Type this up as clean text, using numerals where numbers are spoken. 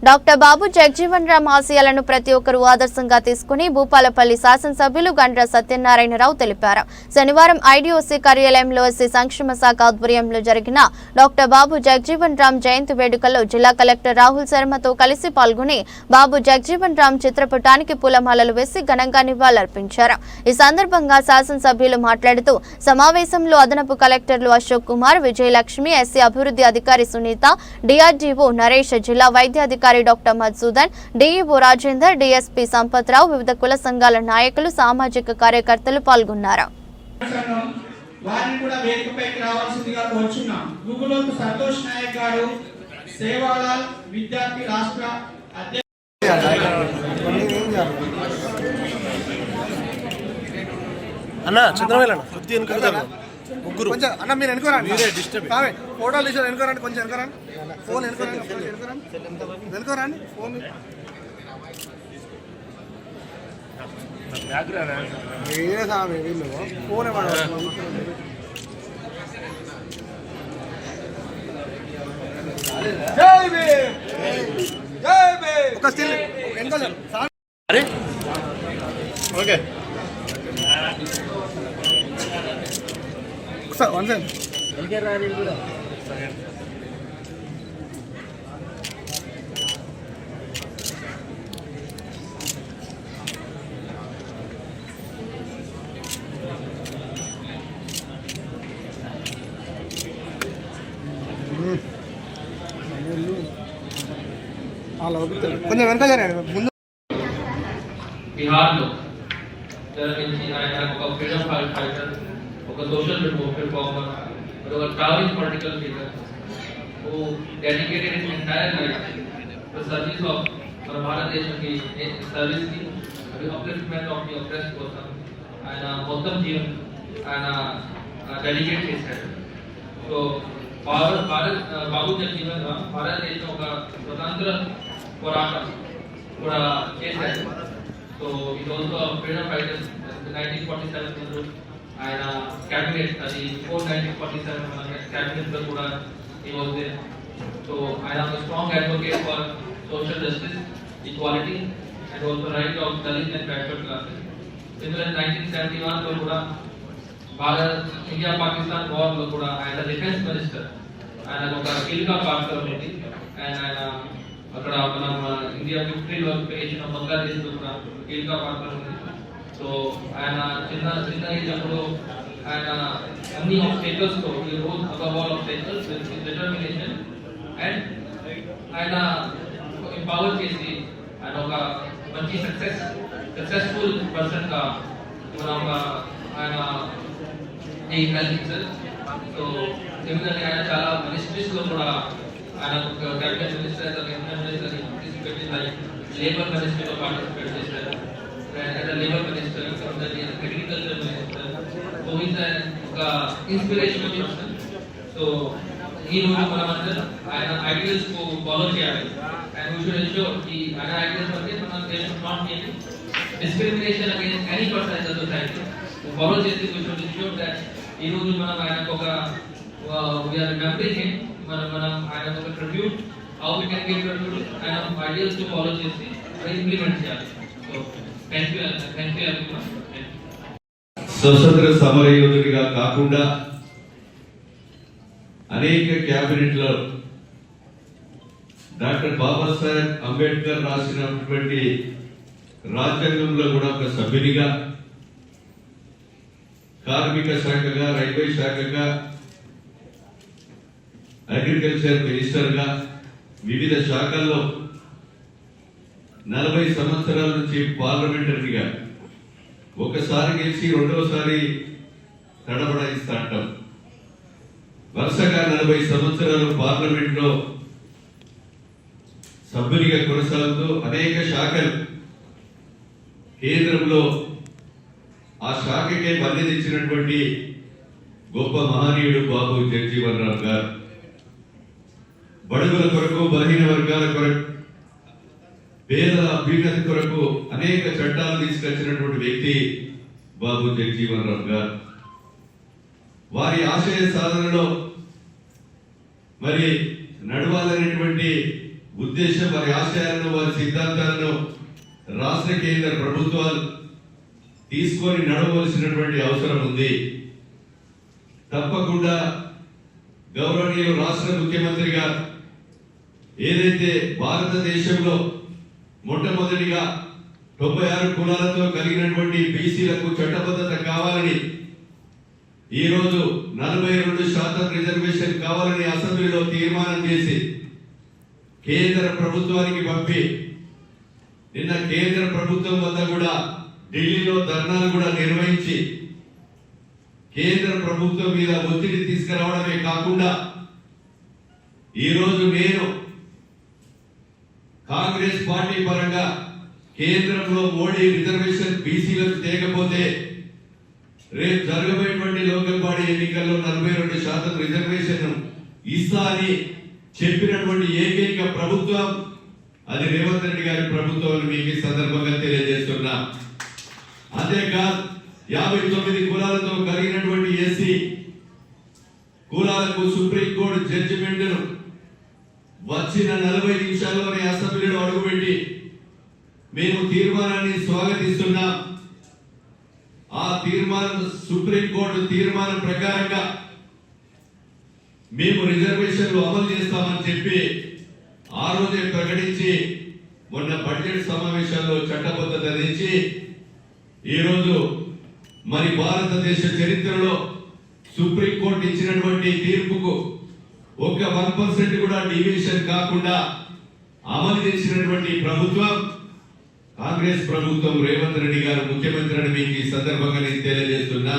Doctor బాబు జగజీవన్ రామ్ ఆశయాలను ప్రతి ఒక్కరూ ఆదర్శంగా తీసుకుని భూపాలపల్లి శాసనసభ్యులు గండ్ర సత్యనారాయణరావు తెలిపారు. శనివారం ఐడీఓసీ కార్యాలయంలో ఎస్సీ సంక్షేమ శాఖ ఆధ్వర్యంలో జరిగిన డాక్టర్ బాబు జగజీవన్ రామ్ జయంతి వేడుకల్లో జిల్లా కలెక్టర్ రాహుల్ శర్మతో కలిసి పాల్గొని బాబు జగజీవన్ రామ్ చిత్రపటానికి పూలమాలలు వేసి ఘనంగా నివాళులర్పించారు. ఈ సందర్భంగా శాసనసభ్యులు మాట్లాడుతూ సమావేశంలో అదనపు కలెక్టర్లు అశోక్ కుమార్, విజయలక్ష్మి, ఎస్సీ అభివృద్ధి అధికారి సునీత, డిఆర్డీఓ నరేష్, జిల్లా వైద్య అధికారి doctor Madhusudan, DEO Rajender, DSP Sampath Rao, వివిధ కుల సంఘాల నాయకులు, సామాజిక కార్యకర్తలు పాల్గొన్నారు. అన్న చంద్రవేలన్న ముగ్గురు కొంచెం అన్న మీరు వెనుకోరండి, ఫోటోలు తీసారు వెనుకోరండి, కొంచెం వెనుకోరండి, ఫోన్ వెనుకోరండి ఫోన్ వీళ్ళు ఫోన్ ఒక స్టిల్ వెనుకోలేదు. ఓకే వన్ సెకండ్ కొంచెం వెనక ముందు బిహార్లో ఒక ఫ్రీడమ్ ఫైటర్, ఒక సోషల్ రిఫార్మర్, ఒక travelling political figure who dedicated his entire life to service of our భారతదేశానికి సర్వీస్ కి అప్లిఫ్ట్మెంట్ ఆఫ్ ది అప్రెస్డ్ కోసం ఆయన మొత్తం జీవనం ఆయన డెడికేట్ చేశాడు. సో బాబు జగజీవన్ రామ్ భారతదేశం ఒక స్వతంత్ర పోరాటం కూడా చేశాడు. సో ఇది ఆల్సో ఫ్రీడమ్ ఫైటర్స్ 1947 ఆయన క్యాబినెట్ అది 1947 క్యాబినెట్ లో కూడా he was there. So I am a strong advocate for social justice, equality and also right of Dalit and backward classes. Similarly 1971 లో కూడా భారత్ ఇండియా పాకిస్తాన్ వార్ లో కూడా ఆయన డిఫెన్స్ మినిస్టర్, ఆయన ఒక కీలక పాత్ర ఉంది. అండ్ ఆయన అక్కడ మనం ఇండియా విక్టరీలో చేసిన బంగ్లాదేశ్ లో కూడా కీలక పాత్ర ఉంది. సో ఆయన చిన్న ఏజ్ అప్పుడు ఆయన అన్ని ఆబ్స్టేకల్స్ తో ఈ రోజు above all obstacles with determination and ఆయన ఎంపవర్ చేసి ఆయన ఒక మంచి సక్సెస్ఫుల్ పర్సన్ గా మనం ఆయన సార్. సో సిమిలర్లీ ఆయన చాలా మినిస్ట్రీస్ లో కూడా ఆయన క్యాబినెట్ మినిస్టర్ పార్టిసిపేట్ చేశారు, లేబర్ మినిస్ట్రీలో పార్టిసిపేట్ చేశారు, labour minister, agriculture minister. So is ఒక ఇన్స్పిరేషనల్ పర్సన్. సో ఈ రోజు మనమందరం ఆయన ఐడియల్స్ కు ఫాలో చేయాలి. అండ్ వీ షుడ్ ఎన్ష్యూర్ కి ఆయన ఐడియల్స్ అంటే మనం there should not be discrimination against any person in the society. Follow చేసి వీ షుడ్ ఎన్ష్యూర్ దట్ ఈ రోజు మనం ఆయనకు ఒక వీఆర్ రిమెంబరింగ్ హిమ్, మనం ఆయన ఒక tribute how we can give tribute ఆయన ఐడియల్స్ కు ఫాలో చేసి అది ఇంప్లిమెంట్ చేయాలి. So thank you everyone. స్వతంత్ర సమరయోధుడిగా కాకుండా అనేక క్యాబినెట్లో డాక్టర్ బాబాసాహెబ్ అంబేద్కర్ రాసినటువంటి రాజ్యాంగంలో కూడా ఒక సభ్యునిగా, కార్మిక శాఖగా, రైల్వే శాఖగా, అగ్రికల్చర్ మినిస్టర్గా వివిధ శాఖల్లో 40 సంవత్సరాల నుంచి పార్లమెంటరీగా ఒకసారి గెలిచి రెండోసారి తడబడాయిస్తాంటాం. వరుసగా 40 సంవత్సరాలు పార్లమెంట్ లో సభ్యునిగా కొనసాగుతూ అనేక శాఖలు కేంద్రంలో ఆ శాఖకే మద్దతిచ్చినటువంటి గొప్ప మహనీయుడు బాబు జగజీవన్ రామ్ గారు. బడుగుల కొరకు, బలహీన వర్గాల కొరకు, పేదల అభ్యున్నతి కొరకు అనేక చట్టాలు తీసుకొచ్చినటువంటి వ్యక్తి బాబు జగజీవన్ రామ్ గారు. వారి ఆశయ సాధనలో మరి నడవాలనేటువంటి ఉద్దేశం, వారి ఆశయాలను, వారి సిద్ధాంతాలను రాష్ట్ర కేంద్ర ప్రభుత్వాలు తీసుకొని నడవలసినటువంటి అవసరం ఉంది. తప్పకుండా గౌరవనీయులు రాష్ట్ర ముఖ్యమంత్రి గారు ఏదైతే భారతదేశంలో మొట్టమొదటిగా 96 కులాలతో కలిగినటువంటి బీసీలకు చట్టబద్ధత కావాలని, ఈరోజు 42% రిజర్వేషన్ కావాలని అసెంబ్లీలో తీర్మానం చేసి కేంద్ర ప్రభుత్వానికి పంపి, నిన్న కేంద్ర ప్రభుత్వం వద్ద కూడా ఢిల్లీలో ధర్నాలు కూడా నిర్వహించి కేంద్ర ప్రభుత్వం మీద ఒత్తిడి తీసుకురావడమే కాకుండా ఈరోజు నేను కాంగ్రెస్ పార్టీ పరంగా కేంద్రంలో మోడీ రిజర్వేషన్ బీసీలకు తేకపోతే రేపు జరగబోయేటువంటి లోకల్ బాడీ ఎన్నికల్లో 42% రిజర్వేషన్ ఇస్తా అని చెప్పినటువంటి ఏకైక ప్రభుత్వం అది రేవంత్ రెడ్డి గారి ప్రభుత్వం మీకు ఈ సందర్భంగా తెలియజేస్తున్నా. అంతేకాదు 59 కులాలతో కలిగినటువంటి ఎస్సీ కులాలకు సుప్రీంకోర్టు జడ్జిమెంట్ వచ్చిన 40 నిమిషాల్లోనే అసెంబ్లీలో అడుగుపెట్టి మేము తీర్మానాన్ని స్వాగతిస్తున్నాం. ఆ తీర్మానం సుప్రీంకోర్టు తీర్మానం ప్రకారంగా మేము రిజర్వేషన్లు అమలు చేస్తామని చెప్పి ఆ రోజే ప్రకటించి మొన్న బడ్జెట్ సమావేశాల్లో చట్టబద్ధత తెచ్చి ఈరోజు మరి భారతదేశ చరిత్రలో సుప్రీంకోర్టు ఇచ్చినటువంటి తీర్పుకు ఒక్క 1% కూడా డివియేషన్ కాకుండా అమలు చేసినటువంటి ప్రభుత్వం కాంగ్రెస్ ప్రభుత్వం, రేవంత్ రెడ్డి గారు ముఖ్యమంత్రి అని మీకు ఈ సందర్భంగా నేను తెలియజేస్తున్నా.